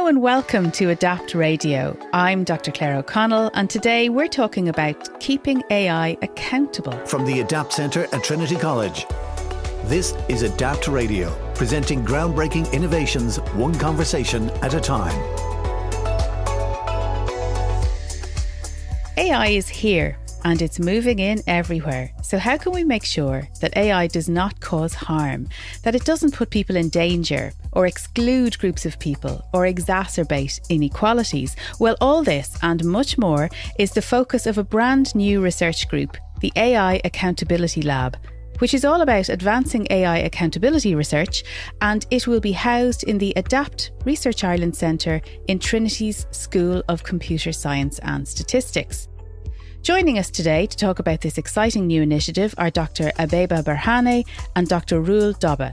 Hello and welcome to Adapt Radio. I'm Dr Claire O'Connell and today we're talking about keeping AI accountable. From the Adapt Centre at Trinity College, this is Adapt Radio, presenting groundbreaking innovations one conversation at a time. AI is here and it's moving in everywhere. So how can we make sure that AI does not cause harm, that it doesn't put people in danger or exclude groups of people or exacerbate inequalities? Well, all this and much more is the focus of a brand new research group, the AI Accountability Lab, which is all about advancing AI accountability research, and it will be housed in the Adapt Research Ireland Centre in Trinity's School of Computer Science and Statistics. Joining us today to talk about this exciting new initiative are Dr Abeba Birhane and Dr Roel Dobbe.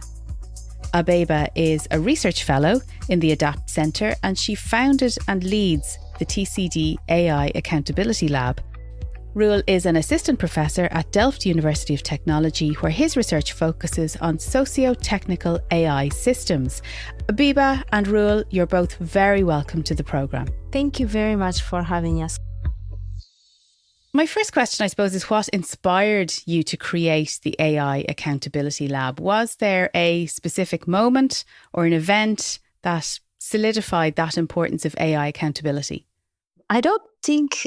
Abeba is a research fellow in the Adapt Centre and she founded and leads the TCD AI Accountability Lab. Roel is an assistant professor at Delft University of Technology, where his research focuses on Sociotechnical AI Systems. Abeba and Roel, you're both very welcome to the programme. Thank you very much for having us. My first question, I suppose, is what inspired you to create the AI Accountability Lab? Was there a specific moment or an event that solidified that importance of AI accountability? I don't think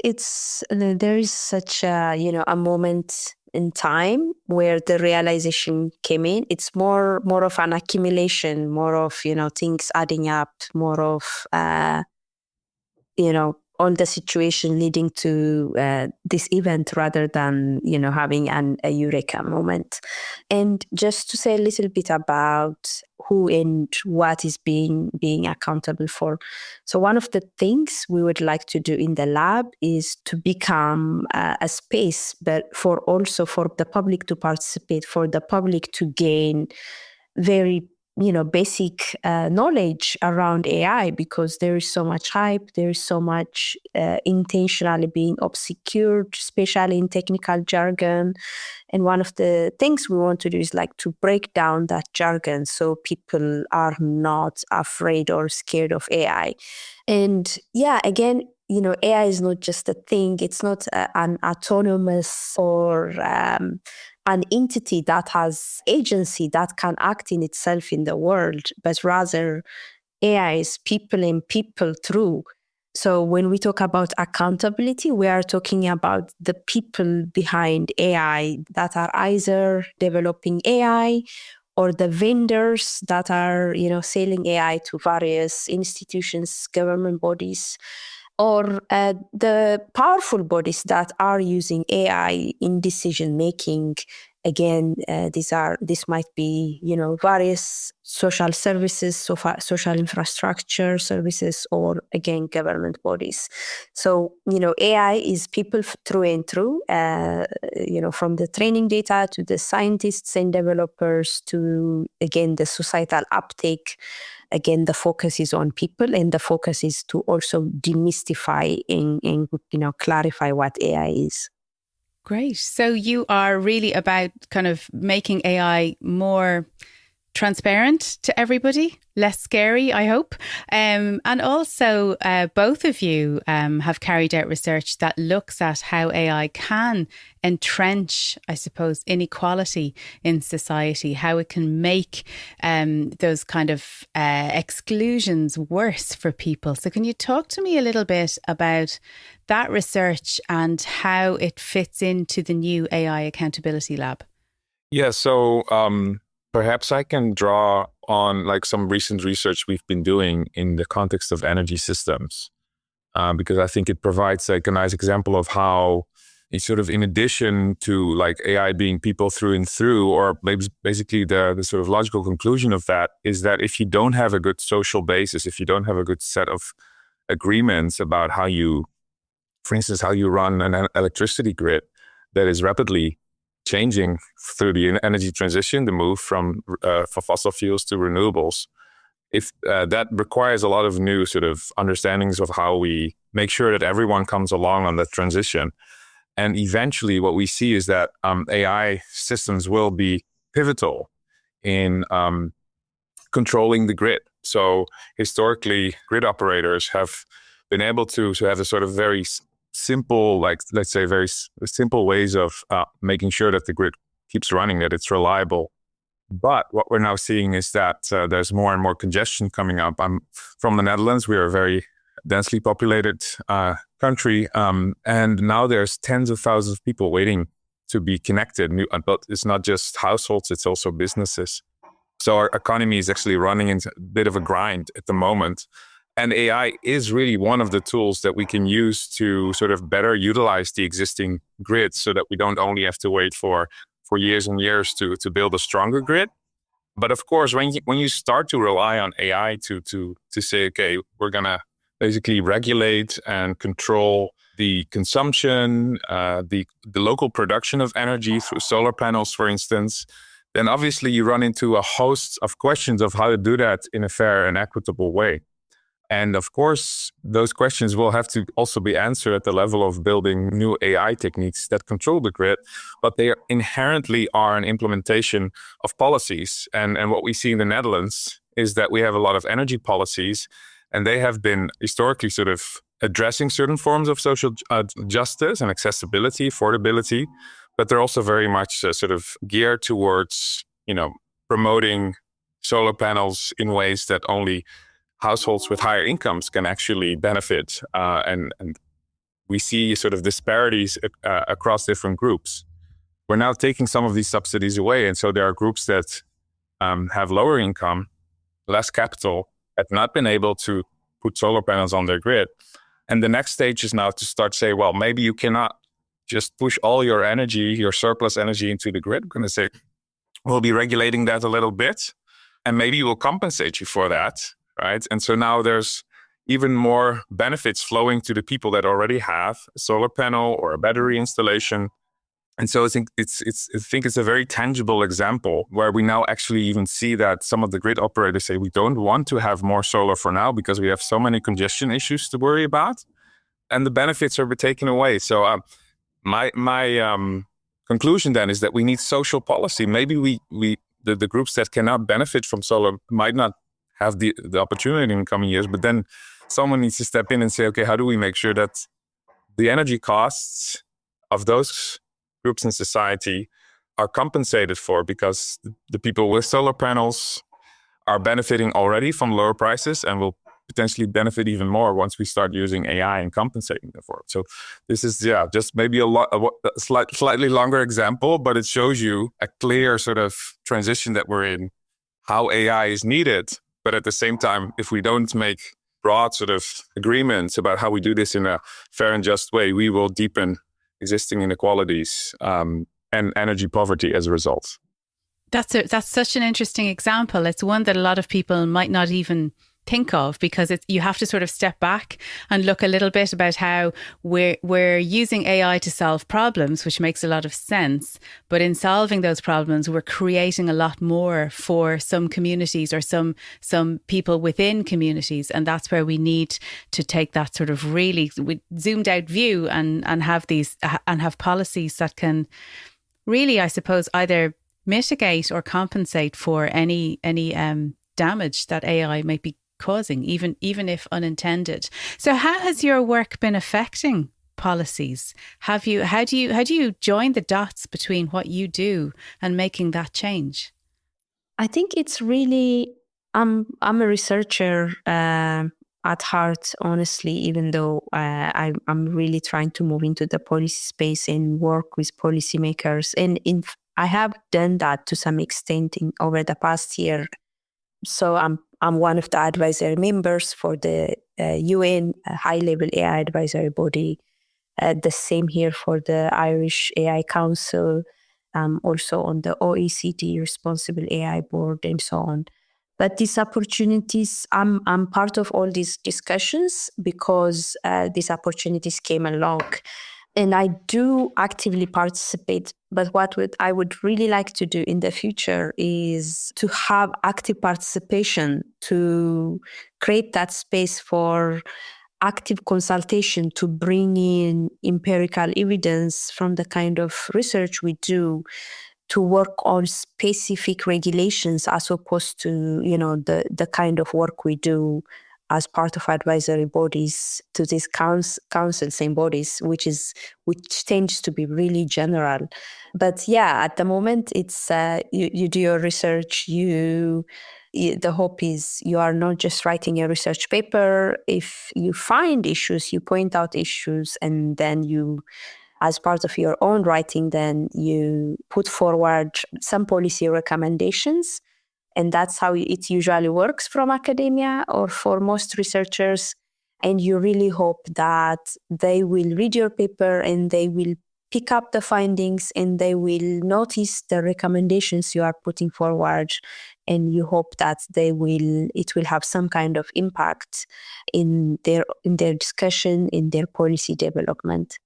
there is such a moment in time where the realization came in. It's more of an accumulation, more of things adding up, more of all the situation leading to this event rather than, having a eureka moment. And just to say a little bit about who and what is being accountable for. So one of the things we would like to do in the lab is to become a space, but for the public to participate, for the public to gain very basic knowledge around AI, because there is so much hype, there is so much intentionally being obscured, especially in technical jargon. And one of the things we want to do is to break down that jargon so people are not afraid or scared of AI. And again, AI is not just a thing. It's not an autonomous or an entity that has agency that can act in itself in the world, but rather AI is people and people through. So when we talk about accountability, we are talking about the people behind AI that are either developing AI or the vendors that are, selling AI to various institutions, government bodies, or the powerful bodies that are using AI in decision making. Again, this might be various social services, social infrastructure services, or again government bodies. So AI is people through and through. From the training data to the scientists and developers to again the societal uptake. Again, the focus is on people, and the focus is to also demystify and clarify what AI is. Great. So you are really about kind of making AI more transparent to everybody, less scary, I hope. And also, both of you have carried out research that looks at how AI can entrench, I suppose, inequality in society, how it can make those kind of exclusions worse for people. So can you talk to me a little bit about that research and how it fits into the new AI Accountability Lab? Yeah, so perhaps I can draw on some recent research we've been doing in the context of energy systems, because I think it provides a nice example of how it's sort of in addition to AI being people through and through, or basically the sort of logical conclusion of that is that if you don't have a good social basis, if you don't have a good set of agreements about how you run an electricity grid that is rapidly changing through the energy transition, the move from fossil fuels to renewables, if that requires a lot of new sort of understandings of how we make sure that everyone comes along on that transition. And eventually what we see is that AI systems will be pivotal in controlling the grid. So historically, grid operators have been able to have a sort of very simple, like let's say very simple ways of making sure that the grid keeps running, that it's reliable. But what we're now seeing is that there's more and more congestion coming up. I'm from the Netherlands. We are a very densely populated country. And now there's tens of thousands of people waiting to be connected. But it's not just households, it's also businesses. So our economy is actually running into a bit of a grind at the moment. And AI is really one of the tools that we can use to sort of better utilize the existing grid so that we don't only have to wait for years and years to build a stronger grid. But of course, when you start to rely on AI to say, okay, we're going to basically regulate and control the consumption, the local production of energy through solar panels, for instance, then obviously you run into a host of questions of how to do that in a fair and equitable way. And of course, those questions will have to also be answered at the level of building new AI techniques that control the grid, but they inherently are an implementation of policies. And what we see in the Netherlands is that we have a lot of energy policies, and they have been historically sort of addressing certain forms of social justice and accessibility, affordability, but they're also very much sort of geared towards, promoting solar panels in ways that only households with higher incomes can actually benefit. And we see sort of disparities across different groups. We're now taking some of these subsidies away. And so there are groups that have lower income, less capital, have not been able to put solar panels on their grid. And the next stage is now to start say, well, maybe you cannot just push all your energy, your surplus energy into the grid. We're going to say, we'll be regulating that a little bit, and maybe we'll compensate you for that, right? And so now there's even more benefits flowing to the people that already have a solar panel or a battery installation. And so I think it's a very tangible example where we now actually even see that some of the grid operators say we don't want to have more solar for now because we have so many congestion issues to worry about, and the benefits are taken away. So my conclusion then is that we need social policy. Maybe the groups that cannot benefit from solar might not have the opportunity in coming years, but then someone needs to step in and say, okay, how do we make sure that the energy costs of those groups in society are compensated for, because the people with solar panels are benefiting already from lower prices and will potentially benefit even more once we start using AI and compensating them for it. So this is, just maybe a slightly longer example, but it shows you a clear sort of transition that we're in, how AI is needed. But at the same time, if we don't make broad sort of agreements about how we do this in a fair and just way, we will deepen existing inequalities and energy poverty as a result. That's such an interesting example. It's one that a lot of people might not even think of, because you have to sort of step back and look a little bit about how we're using AI to solve problems, which makes a lot of sense. But in solving those problems, we're creating a lot more for some communities or some people within communities. And that's where we need to take that sort of really zoomed out view and have policies that can really, I suppose, either mitigate or compensate for any damage that AI might be causing, even if unintended. So how has your work been affecting policies? How do you join the dots between what you do and making that change? I think it's really, I'm a researcher at heart, honestly, even though I'm really trying to move into the policy space and work with policymakers. And I have done that to some extent over the past year. So I'm one of the advisory members for the UN high-level AI advisory body. The same here for the Irish AI Council, also on the OECD Responsible AI Board, and so on. But these opportunities, I'm part of all these discussions because these opportunities came along. And I do actively participate. But I would really like to do in the future is to have active participation, to create that space for active consultation, to bring in empirical evidence from the kind of research we do, to work on specific regulations as opposed to, the kind of work we do as part of advisory bodies to these councils and bodies, which tends to be really general. But yeah, at the moment, it's you do your research. The hope is you are not just writing a research paper. If you find issues, you point out issues, and then you, as part of your own writing, then you put forward some policy recommendations. And that's how it usually works from academia or for most researchers. And you really hope that they will read your paper and they will pick up the findings and they will notice the recommendations you are putting forward. And you hope that it will have some kind of impact in their discussion, in their policy development.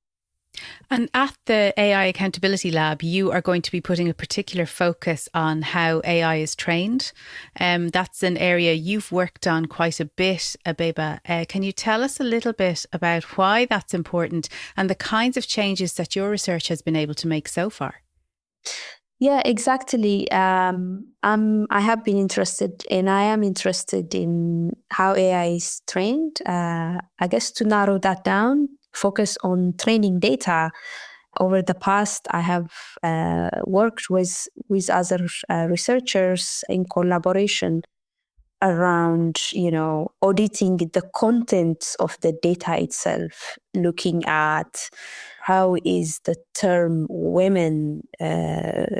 And at the AI Accountability Lab, you are going to be putting a particular focus on how AI is trained. That's an area you've worked on quite a bit, Abeba. Can you tell us a little bit about why that's important and the kinds of changes that your research has been able to make so far? Yeah, exactly. I have been interested, and I am interested in how AI is trained. I guess to narrow that down, focus on training data. Over the past, I have worked with other researchers in collaboration around, auditing the contents of the data itself, looking at how is the term women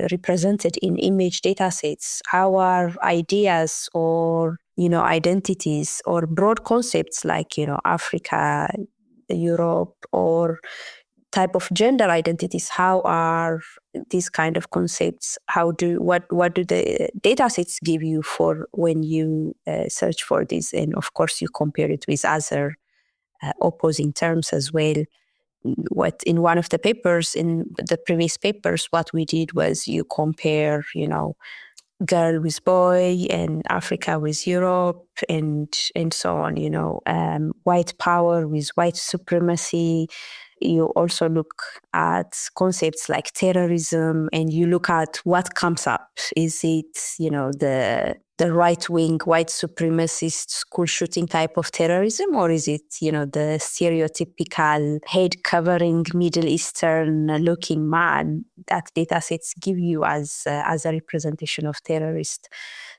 represented in image datasets? How are ideas or, identities or broad concepts like, Africa, Europe, or type of gender identities, how are these kind of concepts? What do the data sets give you for when you search for this? And of course, you compare it with other opposing terms as well. What in one of the papers, in the previous papers, what we did was you compare, girl with boy and Africa with Europe and so on, white power with white supremacy. You also look at concepts like terrorism, and you look at what comes up. Is it, the right-wing white supremacist school shooting type of terrorism, or is it, the stereotypical head-covering Middle Eastern-looking man that datasets give you as a representation of terrorists?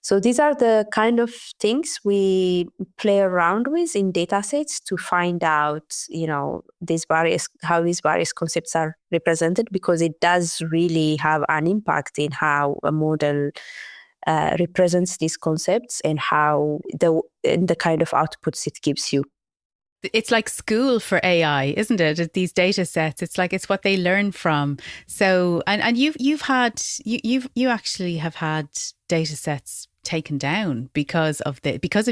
So these are the kind of things we play around with in datasets to find out, how these various concepts are represented, because it does really have an impact in how a model represents these concepts and how the kind of outputs it gives you. It's like school for AI, isn't it? These data sets. It's what they learn from. So, and you actually have had data sets taken down because of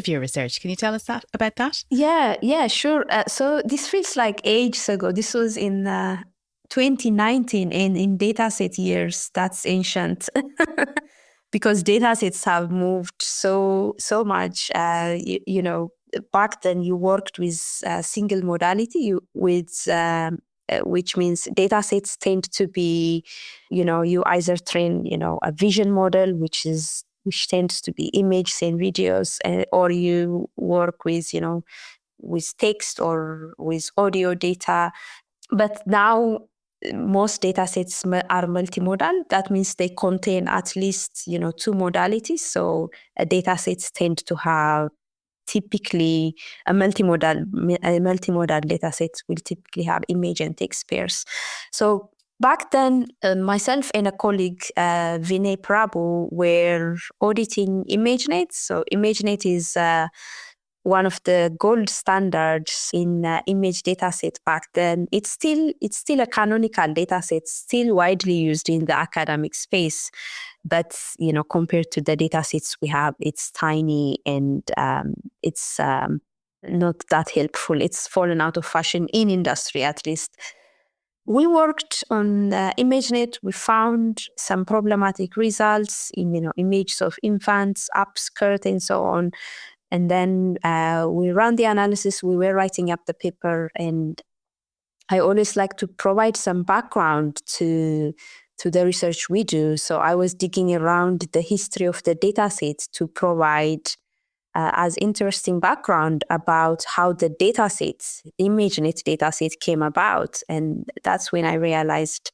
your research. Can you tell us about that? Yeah, sure. So this feels like ages ago. This was in 2019, and in dataset years, that's ancient. Because datasets have moved so much. Back then you worked with a single modality, which means datasets tend to be, you either train, a vision model, which tends to be images and videos, or you work with, with text or with audio data. But now most datasets are multimodal. That means they contain at least, two modalities. So datasets tend to have typically a multimodal dataset will typically have image and text pairs. So back then, myself and a colleague, Vinay Prabhu, were auditing ImageNet. So ImageNet is one of the gold standards in image dataset back then. It's still a canonical dataset, still widely used in the academic space. But, compared to the datasets we have, it's tiny and it's not that helpful. It's fallen out of fashion in industry, at least. We worked on ImageNet. We found some problematic results in, images of infants, upskirt, and so on. And then we ran the analysis. We were writing up the paper, and I always like to provide some background to to the research we do. So I was digging around the history of the dataset to provide as interesting background about how the datasets, ImageNet dataset, came about. And that's when I realized,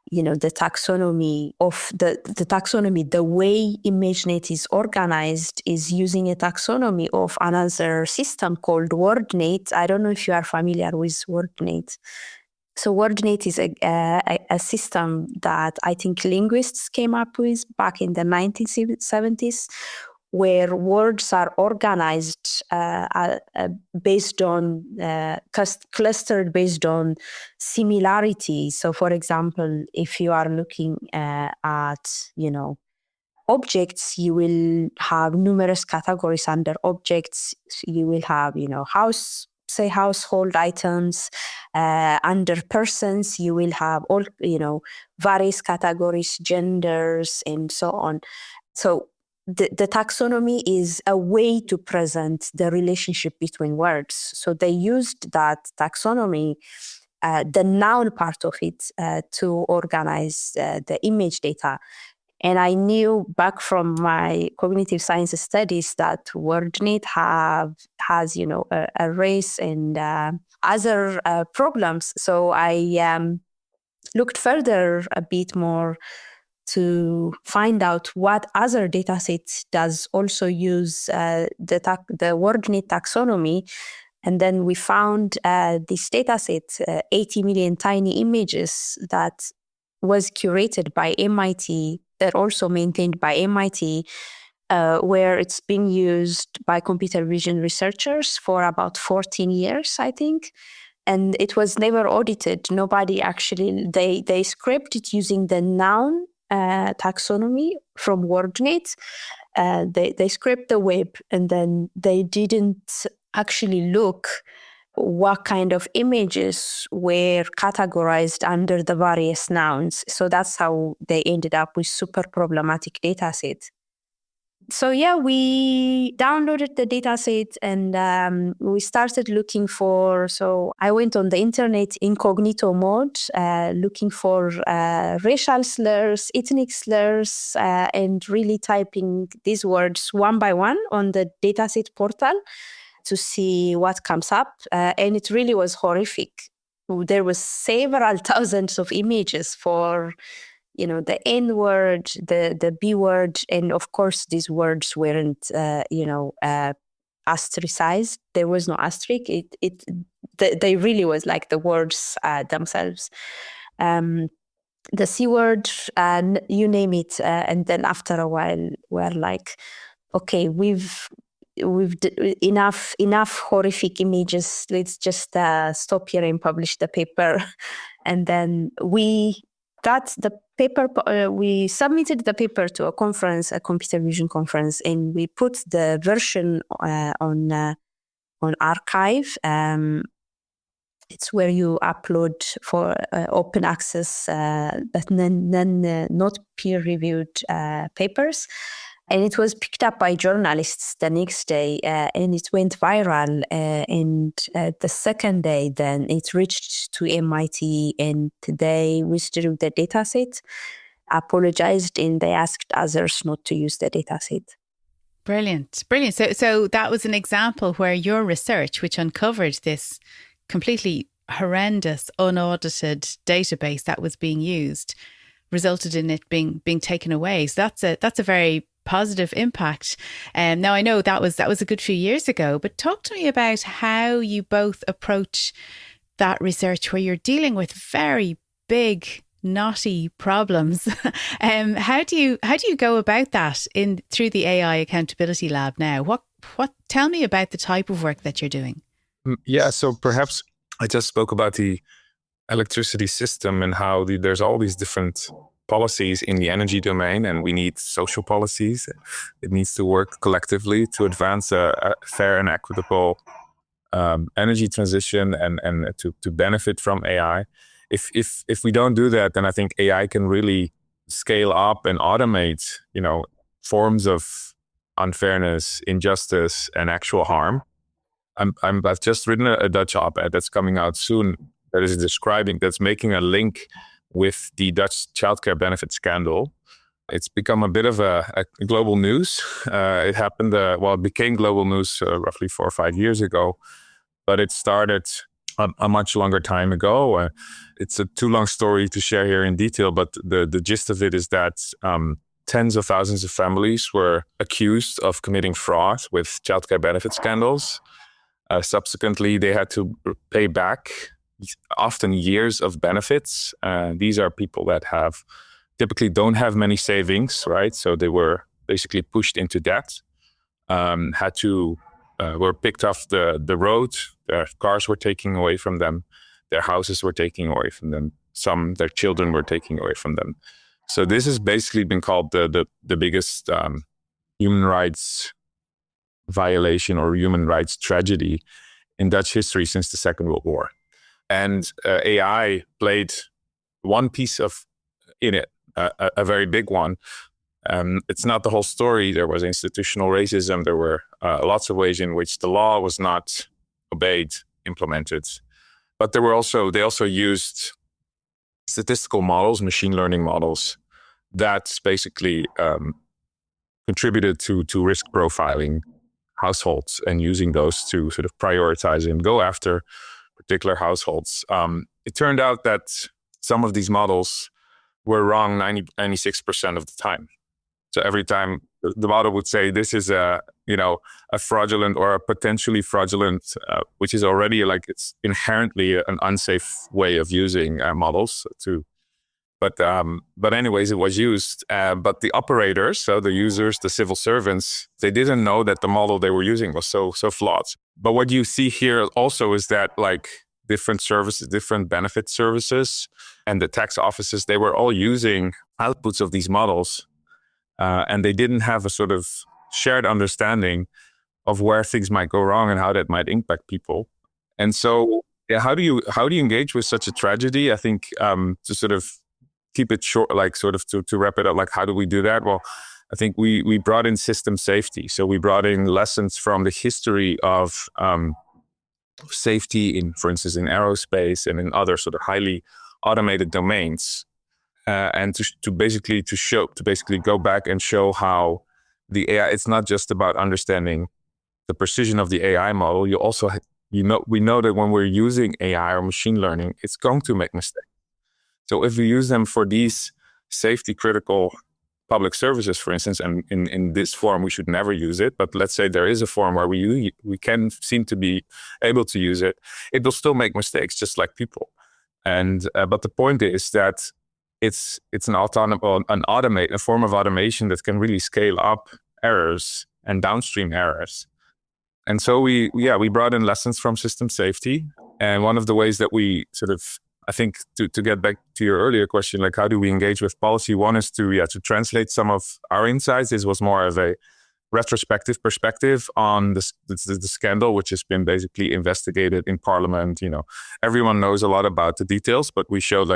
the taxonomy of the taxonomy, the way ImageNet is organized is using a taxonomy of another system called WordNet. I don't know if you are familiar with WordNet. So WordNet is a system that I think linguists came up with back in the 1970s, where words are organized based on clustered based on similarity. So, for example, if you are looking at objects, you will have numerous categories under objects. You will have household items. Under persons, you will have all various categories, genders, and so on. So the taxonomy is a way to present the relationship between words. So they used that taxonomy, the noun part of it, to organize the image data. And I knew back from my cognitive science studies that WordNet has a race and other problems. So I looked further a bit more to find out what other datasets does also use the WordNet taxonomy. And then we found this dataset, 80 million tiny images, that was curated by MIT. They're also maintained by MIT, where it's been used by computer vision researchers for about 14 years, I think. And it was never audited. Nobody actually, they scraped it using the noun taxonomy from WordNet. They scraped the web, and then they didn't actually look what kind of images were categorized under the various nouns. So that's how they ended up with super problematic data set. So yeah, we downloaded the dataset and we started looking for, so I went on the internet incognito mode, looking for racial slurs, ethnic slurs, and really typing these words one by one on the dataset portal to see what comes up. And it really was horrific. There was several thousands of images for the N word, the B word, and of course these words weren't, astericized. There was no asterisk. They really was like the words themselves. The C word, you name it, and then after a while, we're like, okay, we've enough horrific images. Let's just stop here and publish the paper, and then we submitted the paper to a conference, a computer vision conference, and we put the version on archive. It's where you upload for open access, but not peer-reviewed papers. And it was picked up by journalists the next day, and it went viral. And the second day, then it reached to MIT, and they withdrew the dataset, apologized, and they asked others not to use the dataset. Brilliant. So that was an example where your research, which uncovered this completely horrendous, unaudited database that was being used, resulted in it being taken away. So that's a very positive impact. Now I know that was a good few years ago, but talk to me about how you both approach that research where you're dealing with very big, knotty problems. How do you go about that through the AI Accountability Lab now? What tell me about the type of work that you're doing? Yeah, so perhaps I just spoke about the electricity system and how there's all these different policies in the energy domain, and we need social policies. It needs to work collectively to advance a fair and equitable energy transition and to benefit from AI. If we don't do that, then I think AI can really scale up and automate, forms of unfairness, injustice, and actual harm. I've just written a Dutch op-ed that's coming out soon that's making a link with the Dutch childcare benefit scandal. It's become a bit of a global news. It happened, it became global news roughly 4 or 5 years ago, but it started a much longer time ago. It's a too long story to share here in detail, but the gist of it is that tens of thousands of families were accused of committing fraud with childcare benefit scandals. Subsequently, they had to pay back often years of benefits. These are people that typically don't have many savings, right? So they were basically pushed into debt, were picked off the road. Their cars were taken away from them. Their houses were taken away from them. Their children were taken away from them. So this has basically been called the biggest human rights violation or human rights tragedy in Dutch history since the Second World War. And AI played one piece in it, a very big one. It's not the whole story. There was institutional racism. There were lots of ways in which the law was not obeyed, implemented. But they also used statistical models, machine learning models, that basically contributed to risk profiling households and using those to sort of prioritize and go after particular households. It turned out that some of these models were wrong 96% of the time. So every time the model would say this is a fraudulent or a potentially fraudulent, which is already it's inherently an unsafe way of using models too. But anyways, it was used. But the operators, so the users, the civil servants, they didn't know that the model they were using was so flawed. But what you see here also is that different services, different benefit services, and the tax offices, they were all using outputs of these models, and they didn't have a sort of shared understanding of where things might go wrong and how that might impact people. And so, how do you engage with such a tragedy? I think to sort of keep it short, to wrap it up, how do we do that? Well, I think we brought in system safety. So we brought in lessons from the history of safety for instance, in aerospace and in other sort of highly automated domains, and to basically go back and show how the AI. It's not just about understanding the precision of the AI model. You also we know that when we're using AI or machine learning, it's going to make mistakes. So if we use them for these safety critical public services, for instance, and in this form, we should never use it. But let's say there is a form where we can seem to be able to use it, it will still make mistakes just like people. And but the point is that it's a form of automation that can really scale up errors and downstream errors. And so we brought in lessons from system safety. And one of the ways that we sort of, I think, to get back to your earlier question, how do we engage with policy? One is to translate some of our insights. This was more of a retrospective perspective on the scandal, which has been basically investigated in Parliament. Everyone knows a lot about the details, but we showed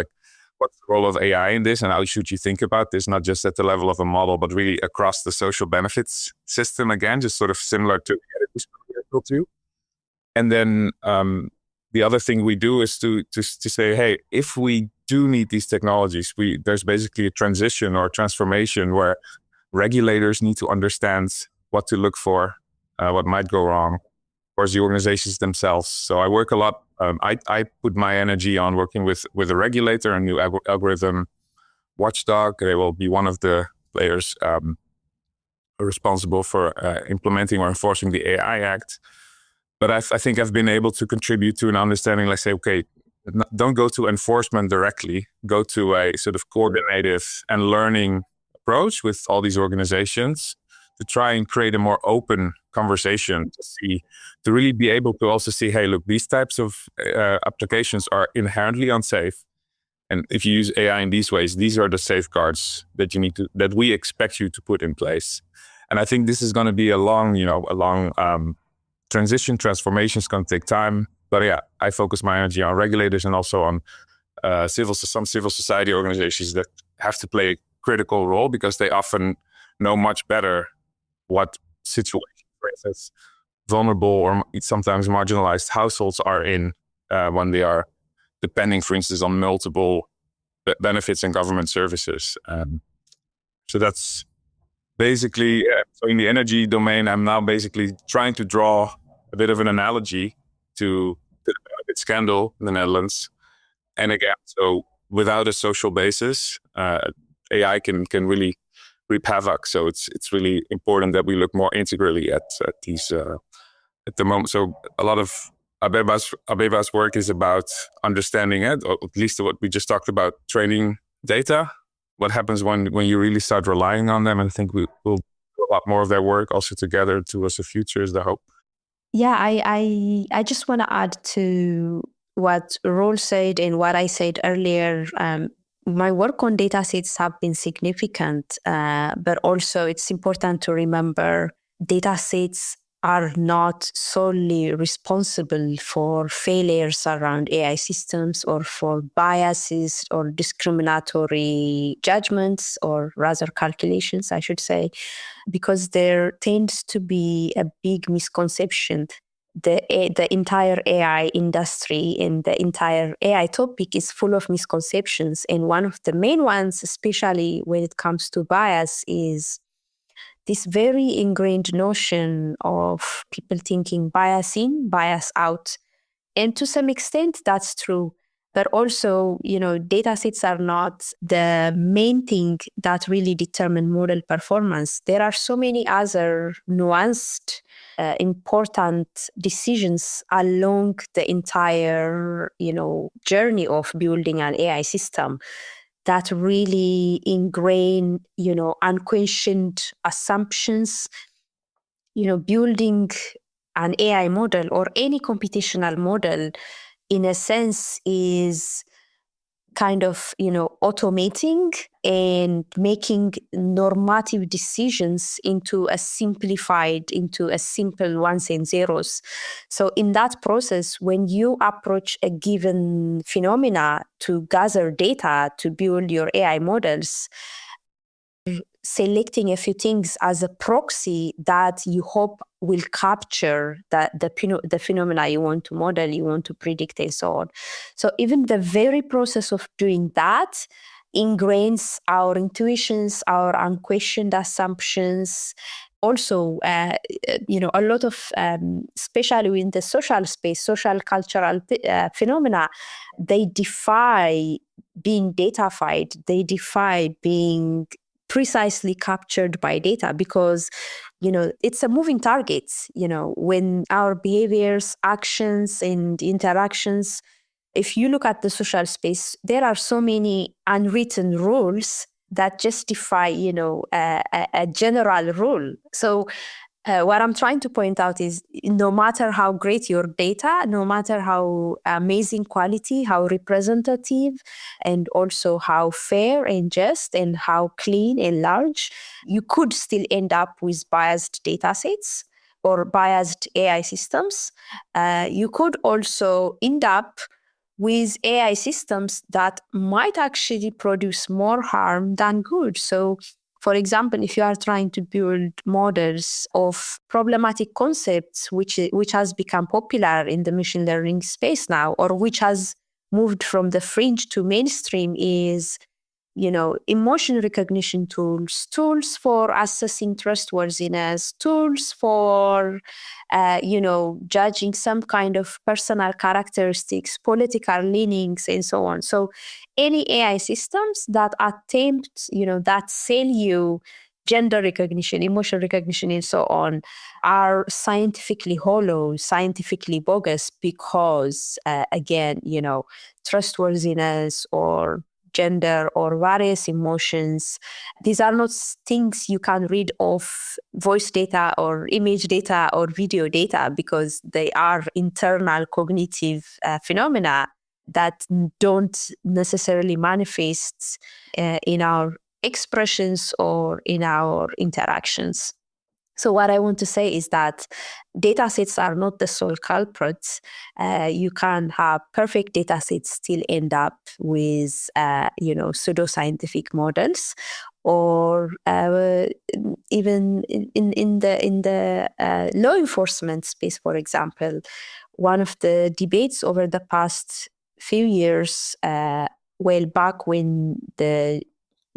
what's the role of AI in this and how should you think about this, not just at the level of a model, but really across the social benefits system, again, just sort of similar to the. And then the other thing we do is to say, hey, if we do need these technologies, there's basically a transition or transformation where regulators need to understand what to look for, what might go wrong, or the organizations themselves. So I work a lot. I put my energy on working with a regulator, a new algorithm watchdog. They will be one of the players responsible for implementing or enforcing the AI Act. But I think I've been able to contribute to an understanding, say, okay, don't go to enforcement directly, go to a sort of coordinative and learning approach with all these organizations to try and create a more open conversation to really be able to also see, hey, look, these types of applications are inherently unsafe. And if you use AI in these ways, these are the safeguards that we expect you to put in place. And I think this is going to be a long transition. Transformation is going to take time. But I focus my energy on regulators and also on some civil society organizations that have to play a critical role because they often know much better what situations, for instance, vulnerable or sometimes marginalized households are in when they are depending, for instance, on multiple benefits and government services. So that's basically, so in the energy domain, I'm now basically trying to draw a bit of an analogy to the benefit scandal in the Netherlands. And again, so without a social basis, AI can really reap havoc. So it's really important that we look more integrally at these at the moment. So a lot of Abeba's work is about understanding it, or at least what we just talked about, training data. What happens when you really start relying on them? And I think we will do a lot more of their work also together towards the future is the hope. Yeah, I just want to add to what Roel said and what I said earlier. My work on datasets have been significant, but also it's important to remember datasets are not solely responsible for failures around AI systems or for biases or discriminatory judgments, or rather calculations, I should say, because there tends to be a big misconception. The entire AI industry and the entire AI topic is full of misconceptions. And one of the main ones, especially when it comes to bias, is this very ingrained notion of people thinking bias in, bias out. And to some extent, that's true. But also, data sets are not the main thing that really determine model performance. There are so many other nuanced, important decisions along the entire, journey of building an AI system that really ingrain, unquestioned assumptions. Building an AI model or any computational model, in a sense, is kind of, automating and making normative decisions into a simple ones and zeros. So in that process, when you approach a given phenomena to gather data to build your AI models, selecting a few things as a proxy that you hope will capture the phenomena you want to model, you want to predict, and so on. So even the very process of doing that ingrains our intuitions, our unquestioned assumptions. Also, a lot of, especially in the social space, social cultural phenomena, they defy being datafied. They defy being precisely captured by data because, it's a moving target. When our behaviors, actions, and interactions, if you look at the social space, there are so many unwritten rules that justify, a general rule. So what I'm trying to point out is no matter how great your data, no matter how amazing quality, how representative, and also how fair and just and how clean and large, you could still end up with biased data sets or biased AI systems. You could also end up with AI systems that might actually produce more harm than good. So, for example, if you are trying to build models of problematic concepts, which has become popular in the machine learning space now, or which has moved from the fringe to mainstream, is emotion recognition tools for assessing trustworthiness, tools for, judging some kind of personal characteristics, political leanings, and so on. So any AI systems that attempt, that sell you gender recognition, emotion recognition, and so on, are scientifically hollow, scientifically bogus, because, again, trustworthiness or gender or various emotions, these are not things you can read off voice data or image data or video data, because they are internal cognitive phenomena that don't necessarily manifest in our expressions or in our interactions. So what I want to say is that data sets are not the sole culprits. You can have perfect data sets still end up with, pseudoscientific models, or even in the law enforcement space, for example. One of the debates over the past few years well, back when the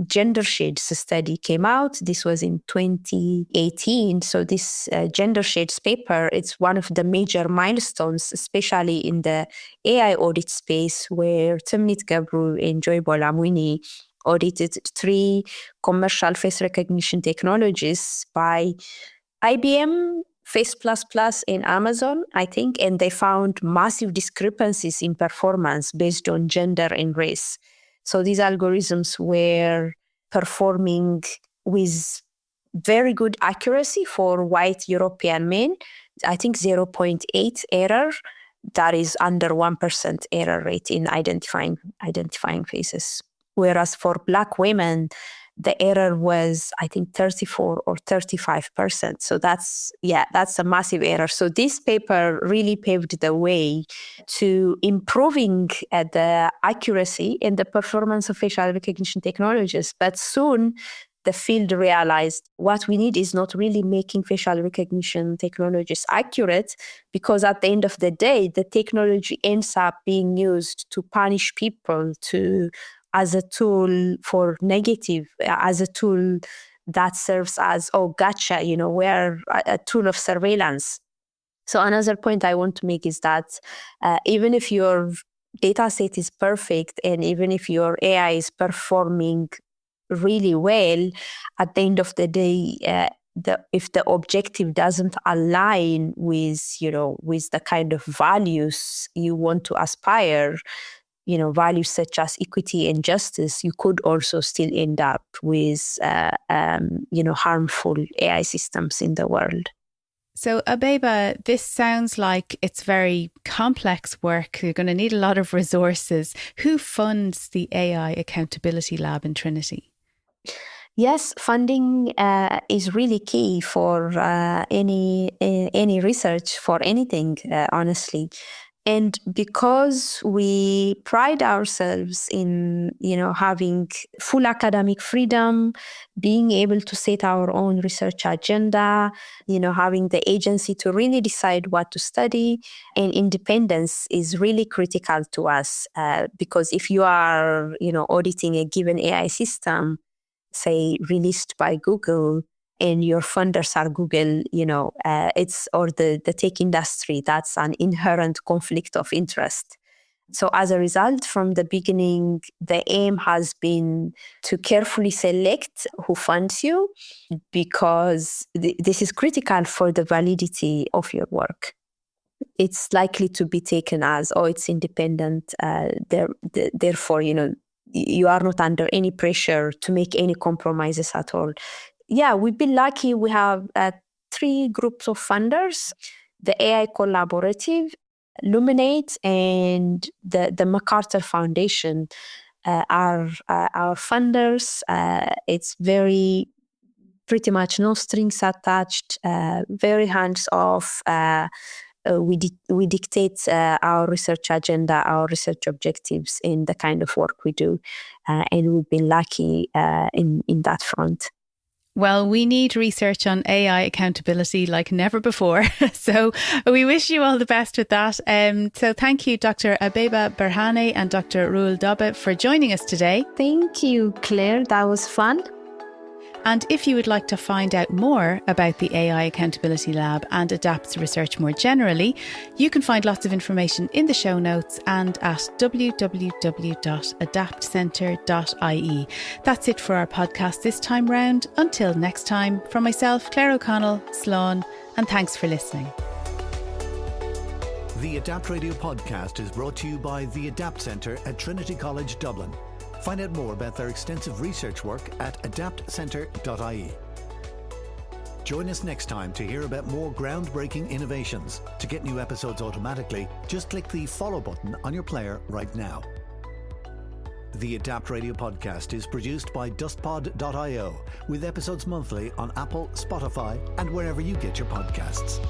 gender shades study came out, this was in 2018. So this gender shades paper, it's one of the major milestones, especially in the AI audit space, where Timnit Gabru and Joybo Lamwini audited 3 commercial face recognition technologies by IBM, Face++, and Amazon, I think, and they found massive discrepancies in performance based on gender and race. So these algorithms were performing with very good accuracy for white European men, I think 0.8 error. That is under 1% error rate in identifying faces. Whereas for Black women, the error was, I think, 34 or 35%. So that's a massive error. So this paper really paved the way to improving the accuracy and the performance of facial recognition technologies. But soon, the field realized what we need is not really making facial recognition technologies accurate, because at the end of the day, the technology ends up being used to punish people, as a tool for negative, as a tool that serves as, gotcha, we're a tool of surveillance. So another point I want to make is that even if your data set is perfect and even if your AI is performing really well, at the end of the day, if the objective doesn't align with the kind of values you want to aspire, values such as equity and justice, you could also still end up with, harmful AI systems in the world. So, Abeba, this sounds like it's very complex work. You're going to need a lot of resources. Who funds the AI Accountability Lab in Trinity? Yes, funding is really key for any research, for anything, honestly. And because we pride ourselves in, having full academic freedom, being able to set our own research agenda, having the agency to really decide what to study, and independence is really critical to us. Because if you are, auditing a given AI system, say released by Google, and your funders are Google, or the tech industry, that's an inherent conflict of interest. So as a result, from the beginning, the aim has been to carefully select who funds you, because this is critical for the validity of your work. It's likely to be taken as, it's independent, therefore, you are not under any pressure to make any compromises at all. Yeah, we've been lucky. We have 3 groups of funders: the AI Collaborative, Luminate, and the MacArthur Foundation are our funders. It's pretty much no strings attached, very hands-off. We dictate our research agenda, our research objectives, and the kind of work we do. And we've been lucky in that front. Well, we need research on AI accountability like never before. So we wish you all the best with that. So thank you, Dr. Abeba Birhane and Dr. Roel Dobbe, for joining us today. Thank you, Claire. That was fun. And if you would like to find out more about the AI Accountability Lab and ADAPT's research more generally, you can find lots of information in the show notes and at www.adaptcentre.ie. That's it for our podcast this time round. Until next time, from myself, Claire O'Connell, Slán, and thanks for listening. The Adapt Radio podcast is brought to you by the Adapt Centre at Trinity College, Dublin. Find out more about their extensive research work at adaptcentre.ie. Join us next time to hear about more groundbreaking innovations. To get new episodes automatically, just click the follow button on your player right now. The Adapt Radio podcast is produced by dustpod.io, with episodes monthly on Apple, Spotify, and wherever you get your podcasts.